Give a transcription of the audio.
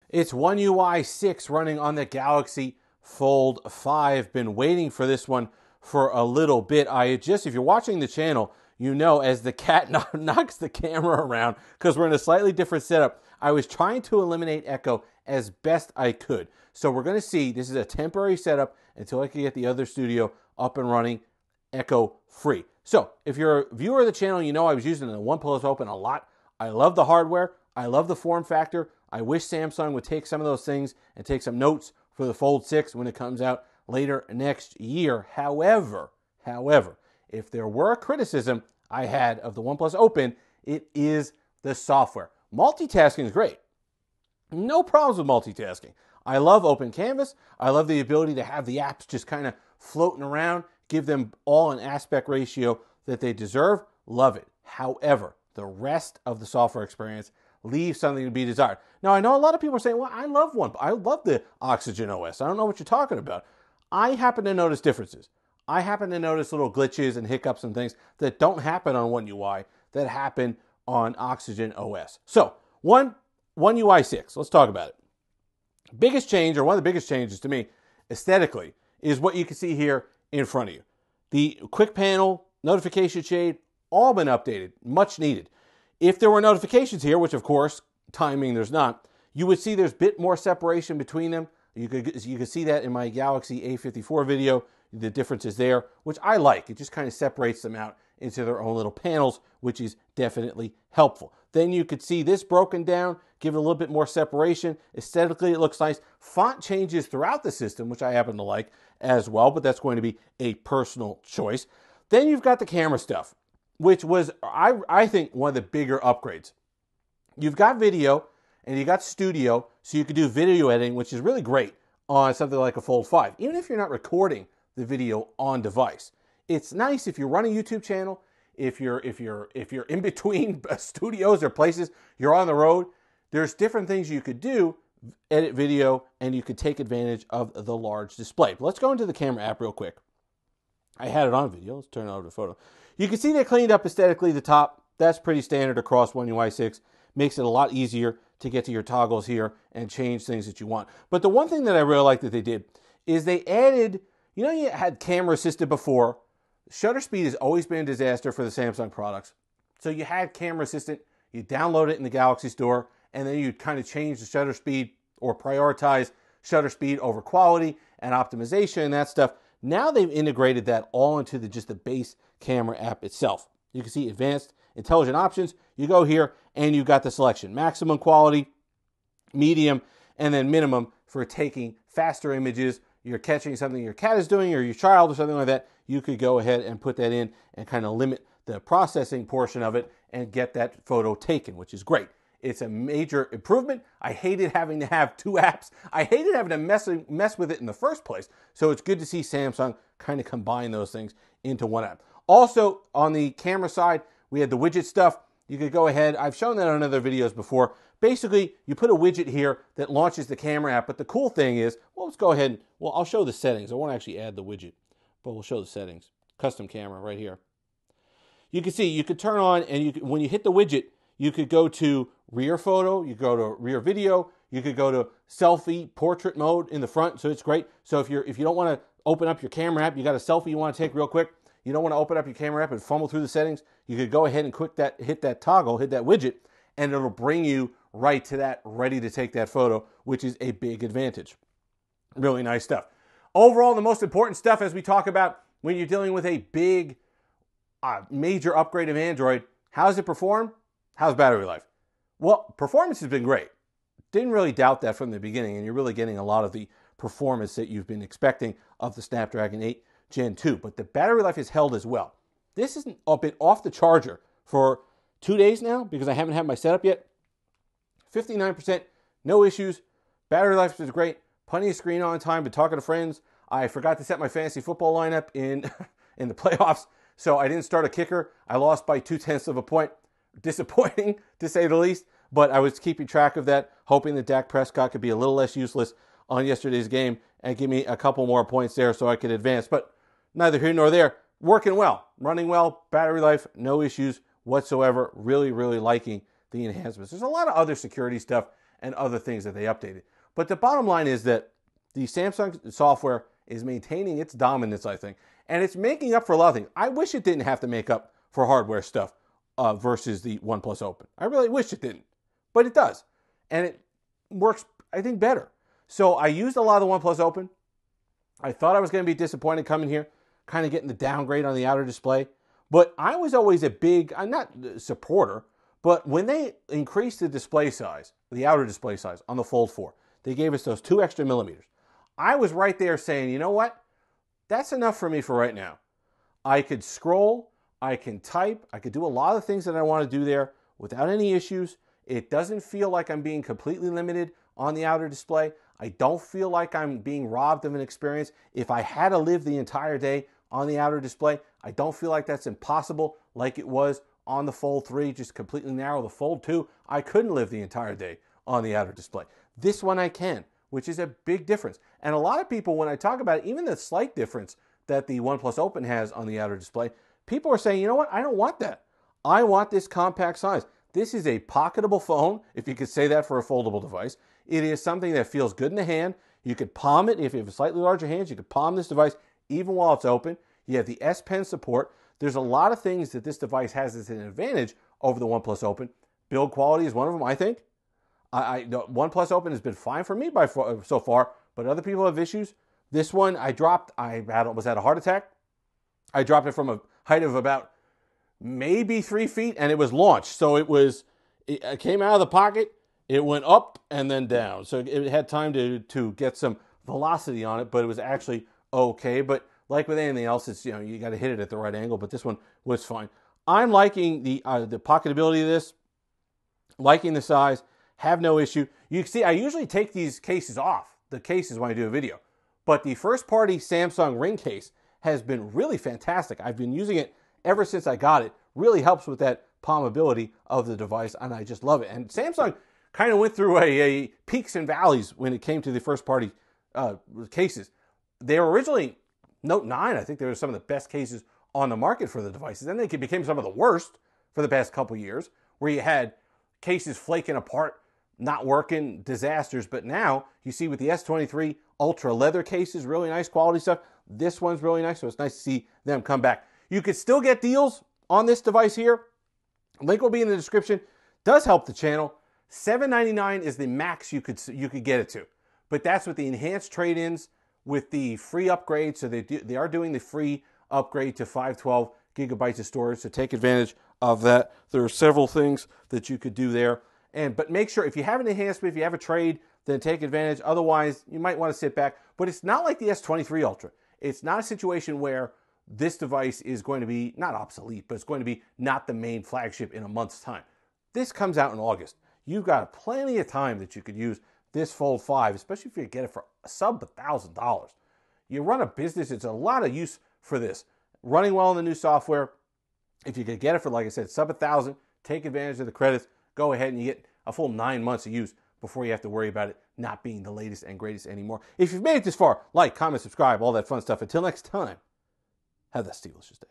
It's One UI 6 running on the Galaxy Fold 5. Been waiting for this one for a little bit. If you're watching the channel, you know as the cat knocks the camera around because we're in a slightly different setup, I was trying to eliminate echo as best I could. So we're going to see, this is a temporary setup until I can get the other studio up and running echo free. So if you're a viewer of the channel, you know I was using the OnePlus Open a lot. I love the hardware. I love the form factor. I wish Samsung would take some of those things and take some notes for the Fold 6 when it comes out later next year. However, if there were a criticism I had of the OnePlus Open, it is the software. Multitasking is great. No problems with multitasking. I love Open Canvas. I love the ability to have the apps just kind of floating around, give them all an aspect ratio that they deserve. Love it. However, the rest of the software experience leaves something to be desired. Now, I know a lot of people are saying, well, I love the Oxygen OS. I don't know what you're talking about. I happen to notice differences. I happen to notice little glitches and hiccups and things that don't happen on One UI that happen on Oxygen OS. So, One UI 6, let's talk about it. Biggest change, or one of the biggest changes to me, aesthetically, is what you can see here in front of you. The quick panel, notification shade, all been updated, much needed. If there were notifications here, which of course, timing there's not, you would see there's a bit more separation between them. You could see that in my Galaxy A54 video, the differences there, which I like. It just kind of separates them out into their own little panels, which is definitely helpful. Then you could see this broken down, give it a little bit more separation. Aesthetically, it looks nice. Font changes throughout the system, which I happen to like as well, but that's going to be a personal choice. Then you've got the camera stuff, which was, I think, one of the bigger upgrades. You've got video and you got studio, so you could do video editing, which is really great on something like a Fold 5, even if you're not recording the video on device. It's nice if you run a YouTube channel, if you're in between studios or places, you're on the road, there's different things you could do, edit video, and you could take advantage of the large display. But let's go into the camera app real quick. I had it on video. Let's turn it over to photo. You can see they cleaned up aesthetically the top. That's pretty standard across One UI 6. Makes it a lot easier to get to your toggles here and change things that you want. But the one thing that I really like that they did is they added, you know, you had camera assisted before. Shutter speed has always been a disaster for the Samsung products. So you had camera assistant, you download it in the Galaxy Store, and then you kind of change the shutter speed or prioritize shutter speed over quality and optimization and that stuff. Now they've integrated that all into just the base camera app itself. You can see advanced intelligent options. You go here and you've got the selection. Maximum quality, medium, and then minimum for taking faster images. You're catching something your cat is doing or your child or something like that. You could go ahead and put that in and kind of limit the processing portion of it and get that photo taken, which is great. It's a major improvement. I hated having to have two apps. I hated having to mess with it in the first place. So it's good to see Samsung kind of combine those things into one app. Also, on the camera side, we had the widget stuff. You could go ahead. I've shown that on other videos before. Basically, you put a widget here that launches the camera app. But the cool thing is, well, let's go ahead. Well, I'll show the settings. I won't actually add the widget, but we'll show the settings. Custom camera right here. You can see you could turn on, and when you hit the widget, you could go to rear photo, you go to rear video, you could go to selfie portrait mode in the front, so it's great. So if you don't want to open up your camera app, you got a selfie you want to take real quick, you don't want to open up your camera app and fumble through the settings, you could go ahead and hit that toggle, hit that widget, and it'll bring you right to that, ready to take that photo, which is a big advantage. Really nice stuff. Overall, the most important stuff as we talk about when you're dealing with a big, major upgrade of Android, how does it perform? How's battery life? Well, performance has been great. Didn't really doubt that from the beginning, and you're really getting a lot of the performance that you've been expecting of the Snapdragon 8 Gen 2, but the battery life is held as well. This isn't a bit off the charger for 2 days now because I haven't had my setup yet. 59%, no issues. Battery life is great. Plenty of screen on time, been talking to friends. I forgot to set my fantasy football lineup in the playoffs, so I didn't start a kicker. I lost by 0.2 of a point. Disappointing, to say the least, but I was keeping track of that, hoping that Dak Prescott could be a little less useless on yesterday's game and give me a couple more points there so I could advance. But neither here nor there. Working well, running well, battery life, no issues whatsoever. Really, really liking the enhancements. There's a lot of other security stuff and other things that they updated. But the bottom line is that the Samsung software is maintaining its dominance, I think, and it's making up for a lot of things. I wish it didn't have to make up for hardware stuff versus the OnePlus Open. I really wish it didn't, but it does, and it works, I think, better. So I used a lot of the OnePlus Open. I thought I was going to be disappointed coming here, kind of getting the downgrade on the outer display, but I was always a big, I'm not a supporter, but when they increased the display size, the outer display size on the Fold 4, they gave us those 2 extra millimeters. I was right there saying, you know what? That's enough for me for right now. I could scroll, I can type, I could do a lot of things that I want to do there without any issues. It doesn't feel like I'm being completely limited on the outer display. I don't feel like I'm being robbed of an experience. If I had to live the entire day on the outer display, I don't feel like that's impossible like it was on the Fold 3, just completely narrow. The Fold 2, I couldn't live the entire day on the outer display. This one I can, which is a big difference. And a lot of people, when I talk about it, even the slight difference that the OnePlus Open has on the outer display, people are saying, you know what, I don't want that. I want this compact size. This is a pocketable phone, if you could say that for a foldable device. It is something that feels good in the hand. You could palm it. If you have slightly larger hands, you could palm this device even while it's open. You have the S Pen support. There's a lot of things that this device has as an advantage over the OnePlus Open. Build quality is one of them, I think. The OnePlus Open has been fine for me so far, but other people have issues. This one I dropped, was at a heart attack. I dropped it from a height of about maybe 3 feet, and it was launched. So it came out of the pocket, it went up and then down. So it had time to get some velocity on it, but it was actually okay. But like with anything else, it's, you got to hit it at the right angle, but this one was fine. I'm liking the pocketability of this, liking the size, have no issue. You can see I usually take these cases off, the cases, when I do a video. But the first-party Samsung Ring case has been really fantastic. I've been using it ever since I got it. Really helps with that palmability of the device, and I just love it. And Samsung kind of went through a peaks and valleys when it came to the first-party cases. They were originally Note 9. I think they were some of the best cases on the market for the devices. Then they became some of the worst for the past couple years, where you had cases flaking apart, not working, disasters. But now you see with the S23 Ultra leather cases, really nice quality stuff. This one's really nice, so it's nice to see them come back. You could still get deals on this device here. Link will be in the description. Does help the channel. $799 is the max you could get it to. But that's with the enhanced trade-ins, with the free upgrade. So they are doing the free upgrade to 512 gigabytes of storage. So take advantage of that. There are several things that you could do there. But make sure, if you have an enhancement, if you have a trade, then take advantage. Otherwise, you might want to sit back. But it's not like the S23 Ultra. It's not a situation where this device is going to be not obsolete, but it's going to be not the main flagship in a month's time. This comes out in August. You've got plenty of time that you could use this Fold 5, especially if you get it for sub $1,000. You run a business, it's a lot of use for this. Running well in the new software. If you could get it for, like I said, sub $1,000, take advantage of the credits, go ahead and you get a full 9 months of use before you have to worry about it not being the latest and greatest anymore. If you've made it this far, like, comment, subscribe, all that fun stuff. Until next time, have that Steelicious day.